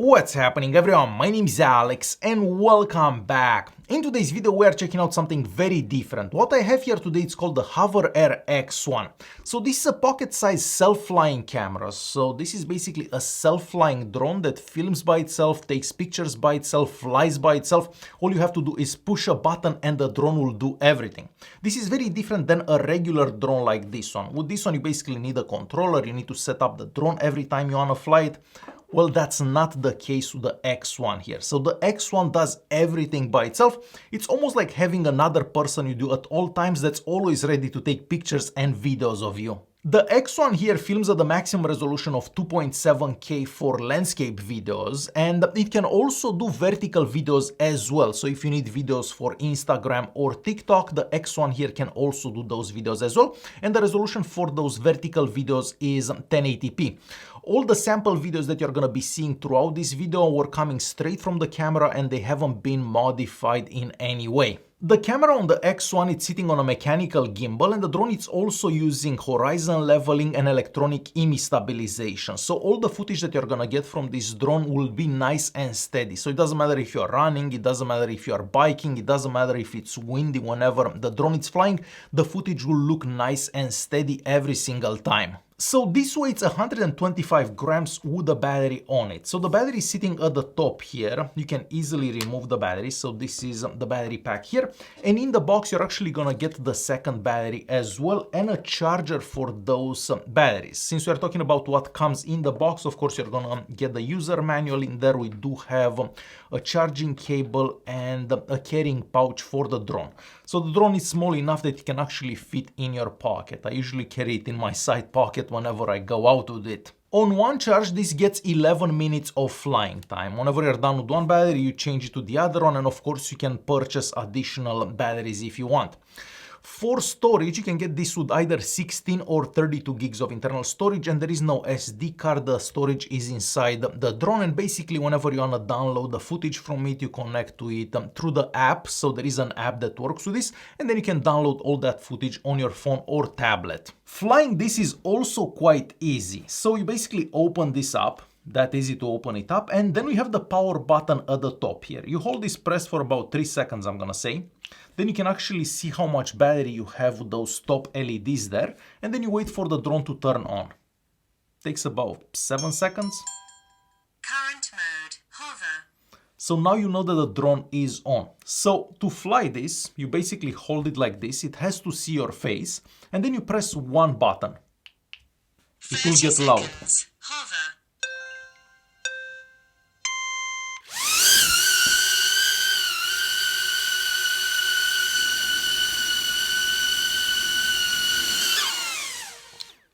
What's happening everyone, my name is Alex and welcome back. In today's video we are checking out something very different. What I have here today is called the HOVERAir X1. So this is a pocket-sized self-flying camera. So this is basically a self-flying drone that films by itself, takes pictures by itself, flies by itself. All you have to do is push a button and the drone will do everything. This is very different than a regular drone like this one. With this one you basically need a controller, you need to set up the drone every time you want to fly it. Well, that's not the case with the X1 here. So the X1 does everything by itself. It's almost like having another person you do at all times that's always ready to take pictures and videos of you. The X1 here films at the maximum resolution of 2.7K for landscape videos, and it can also do vertical videos as well. So if you need videos for Instagram or TikTok, the X1 here can also do those videos as well. And the resolution for those vertical videos is 1080p. All the sample videos that you're gonna be seeing throughout this video were coming straight from the camera and they haven't been modified in any way. The camera on the X1 is sitting on a mechanical gimbal, and the drone is also using horizon leveling and electronic image stabilization. So all the footage that you're gonna get from this drone will be nice and steady. So it doesn't matter if you're running, it doesn't matter if you're biking, it doesn't matter if it's windy, whenever the drone is flying, the footage will look nice and steady every single time. So this weighs 125 grams with a battery on it. So the battery is sitting at the top here. You can easily remove the battery. So this is the battery pack here. And in the box, you're actually gonna get the second battery as well and a charger for those batteries. Since we're talking about what comes in the box, of course, you're gonna get the user manual in there. We do have a charging cable and a carrying pouch for the drone. So the drone is small enough that it can actually fit in your pocket. I usually carry it in my side pocket whenever I go out with it. On one charge, this gets 11 minutes of flying time. Whenever you're done with one battery, you change it to the other one, and of course you can purchase additional batteries if you want. For storage, you can get this with either 16 or 32 gigs of internal storage, and there is no SD card. The storage is inside the drone, and basically whenever you want to download the footage from it, you connect to it through the app. So there is an app that works with this, and then you can download all that footage on your phone or tablet. Flying this is also quite easy. So you basically open this up. That easy to open it up, and then we have the power button at the top here. You hold this pressed for about 3 seconds, I'm gonna say. Then you can actually see how much battery you have with those top LEDs there, and then you wait for the drone to turn on. Takes about 7 seconds. Current mode, hover. So now you know that the drone is on. So to fly this, you basically hold it like this. It has to see your face, and then you press one button. It will get loud. Hover.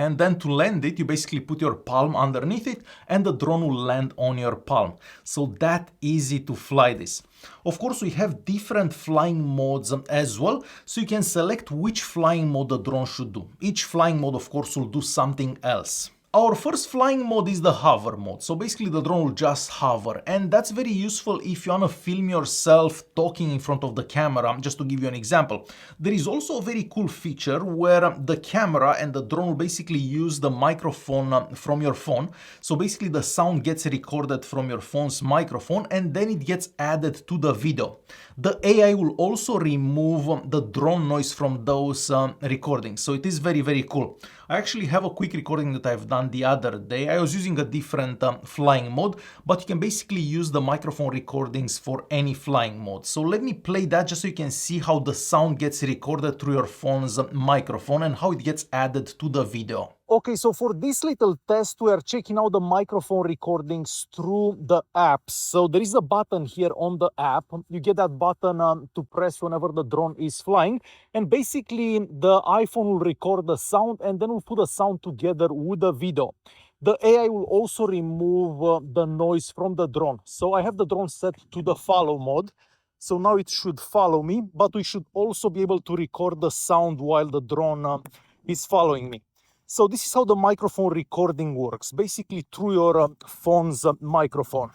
And then to land it, you basically put your palm underneath it and the drone will land on your palm. So that easy to fly this. Of course, we have different flying modes as well. So you can select which flying mode the drone should do. Each flying mode, of course, will do something else. Our first flying mode is the hover mode. So basically the drone will just hover, and that's very useful if you want to film yourself talking in front of the camera. Just to give you an example, there is also a very cool feature where the camera and the drone will basically use the microphone from your phone. So basically the sound gets recorded from your phone's microphone and then it gets added to the video. The AI will also remove the drone noise from those recordings. So it is very, very cool. I actually have a quick recording that I've done the other day. I was using a different flying mode, but you can basically use the microphone recordings for any flying mode. So let me play that just so you can see how the sound gets recorded through your phone's microphone and how it gets added to the video. Okay, so for this little test, we are checking out the microphone recordings through the app. So there is a button here on the app. You get that button to press whenever the drone is flying. And basically, the iPhone will record the sound and then we'll put the sound together with the video. The AI will also remove the noise from the drone. So I have the drone set to the follow mode. So now it should follow me, but we should also be able to record the sound while the drone is following me. So this is how the microphone recording works, basically through your phone's microphone.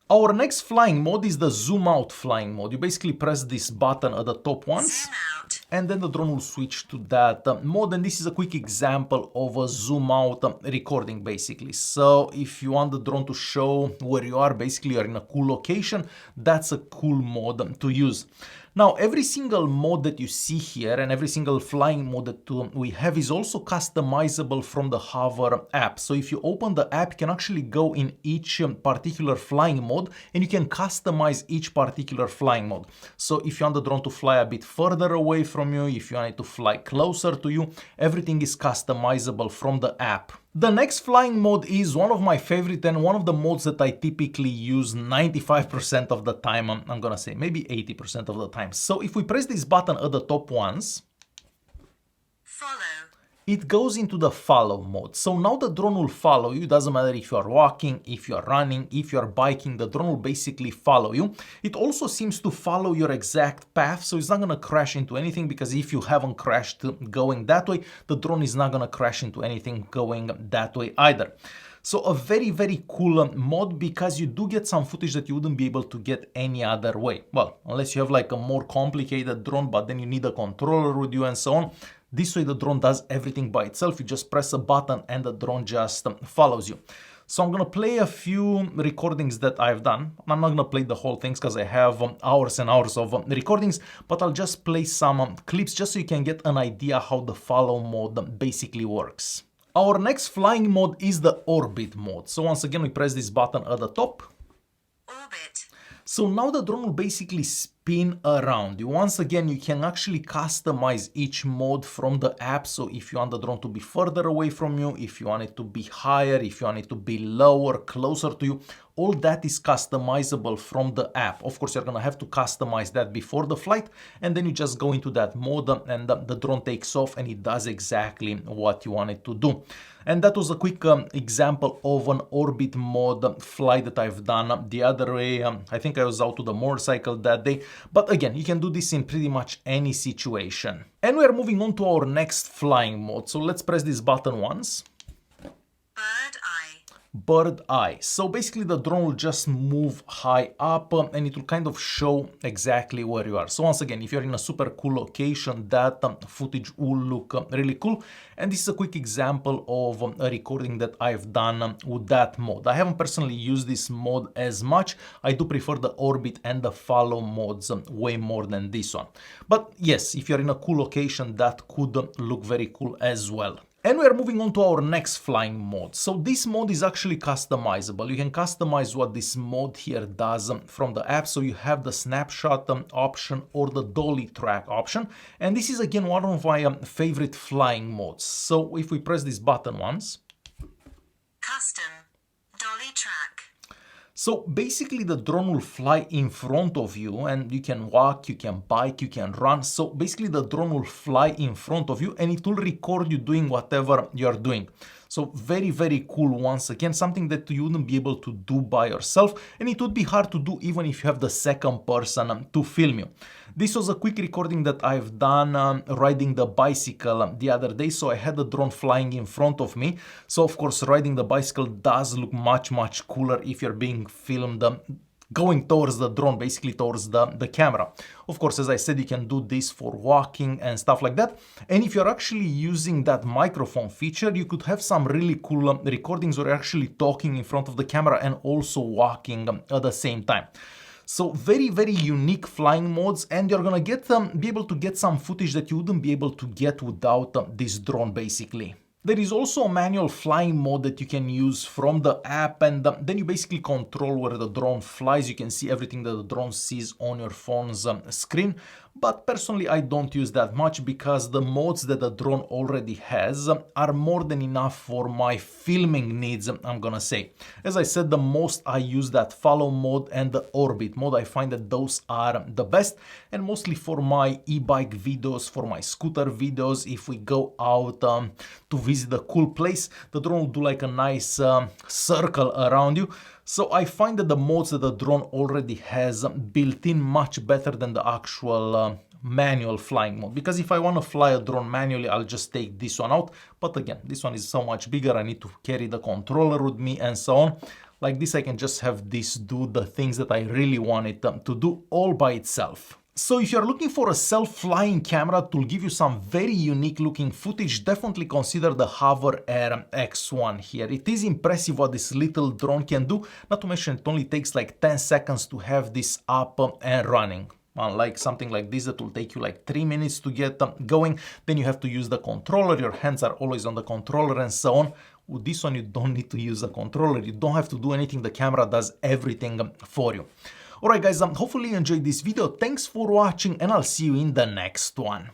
Our next flying mode is the zoom out flying mode. You basically press this button at the top once. Zoom out. and then the drone will switch to that mode. And this is a quick example of a zoom out recording basically. So if you want the drone to show where you are, basically you're in a cool location, that's a cool mode to use. Now, every single mode that you see here and every single flying mode that we have is also customizable from the Hover app. So if you open the app, you can actually go in each particular flying mode and you can customize each particular flying mode. So if you want the drone to fly a bit further away from you, if you want it to fly closer to you, everything is customizable from the app. The next flying mode is one of my favorite and one of the modes that I typically use 95% of the time. I'm gonna say maybe 80% of the time. So if we press this button at the top once, follow, it goes into the follow mode. So now the drone will follow you. Doesn't matter if you are walking, if you are running, if you are biking, the drone will basically follow you. It also seems to follow your exact path, so it's not gonna crash into anything, because if you haven't crashed going that way, the drone is not gonna crash into anything going that way either. So a very, very cool mod, because you do get some footage that you wouldn't be able to get any other way. Well, unless you have like a more complicated drone, but then you need a controller with you and so on. This way the drone does everything by itself. You just press a button and the drone just follows you. So I'm gonna play a few recordings that I've done. I'm not gonna play the whole things because I have hours and hours of recordings, but I'll just play some clips just so you can get an idea how the follow mode basically works. Our next flying mode is the orbit mode. So once again, we press this button at the top. orbit, So now the drone will basically spin around you. Once again, you can actually customize each mode from the app. So if you want the drone to be further away from you, if you want it to be higher, if you want it to be lower, closer to you, all that is customizable from the app. Of course, you're gonna have to customize that before the flight, and then you just go into that mode and the drone takes off and it does exactly what you want it to do. And that was a quick example of an orbit mode flight that I've done the other way. I think I was out to the motorcycle that day. But again, you can do this in pretty much any situation. And we're moving on to our next flying mode. So let's press this button once. bird eye, Bird eye. So basically the drone will just move high up and it will kind of show exactly where you are. So once again, if you're in a super cool location, that footage will look really cool. And this is a quick example of a recording that I've done with that mode. I haven't personally used this mode as much. I do prefer the orbit and the follow modes way more than this one. But yes, if you're in a cool location, that could look very cool as well. And we're moving on to our next flying mode. So this mode is actually customizable. You can customize what this mode here does from the app. So you have the snapshot option or the dolly track option. And this is again one of my favorite flying modes. So if we press this button once. custom, dolly track, So basically the drone will fly in front of you and you can walk, you can bike, you can run. So basically the drone will fly in front of you and it will record you doing whatever you're doing. So very, very cool. Once again, something that you wouldn't be able to do by yourself, and it would be hard to do even if you have the second person to film you. This was a quick recording that I've done riding the bicycle the other day. So I had the drone flying in front of me. So of course, riding the bicycle does look much, much cooler if you're being filmed going towards the drone, basically towards the camera. Of course, as I said, you can do this for walking and stuff like that. And if you're actually using that microphone feature, you could have some really cool recordings where you're actually talking in front of the camera and also walking at the same time. So very, very unique flying modes, and you're gonna get be able to get some footage that you wouldn't be able to get without this drone basically. There is also a manual flying mode that you can use from the app, and then you basically control where the drone flies. You can see everything that the drone sees on your phone's screen. But personally, I don't use that much because the modes that the drone already has are more than enough for my filming needs, I'm gonna say. As I said, the most I use that follow mode and the orbit mode. I find that those are the best, and mostly for my e-bike videos, for my scooter videos. If we go out to visit a cool place, the drone will do like a nice circle around you. So I find that the modes that the drone already has built in much better than the actual manual flying mode. Because if I want to fly a drone manually, I'll just take this one out. But again, this one is so much bigger. I need to carry the controller with me and so on. Like this, I can just have this do the things that I really want it to do all by itself. So if you're looking for a self-flying camera that will give you some very unique looking footage, definitely consider the HOVERAir X1 here. It is impressive what this little drone can do, not to mention it only takes like 10 seconds to have this up and running. Unlike something like this that will take you like 3 minutes to get going, then you have to use the controller, your hands are always on the controller and so on. With this one you don't need to use the controller, you don't have to do anything, the camera does everything for you. Alright guys, hopefully you enjoyed this video, thanks for watching and I'll see you in the next one.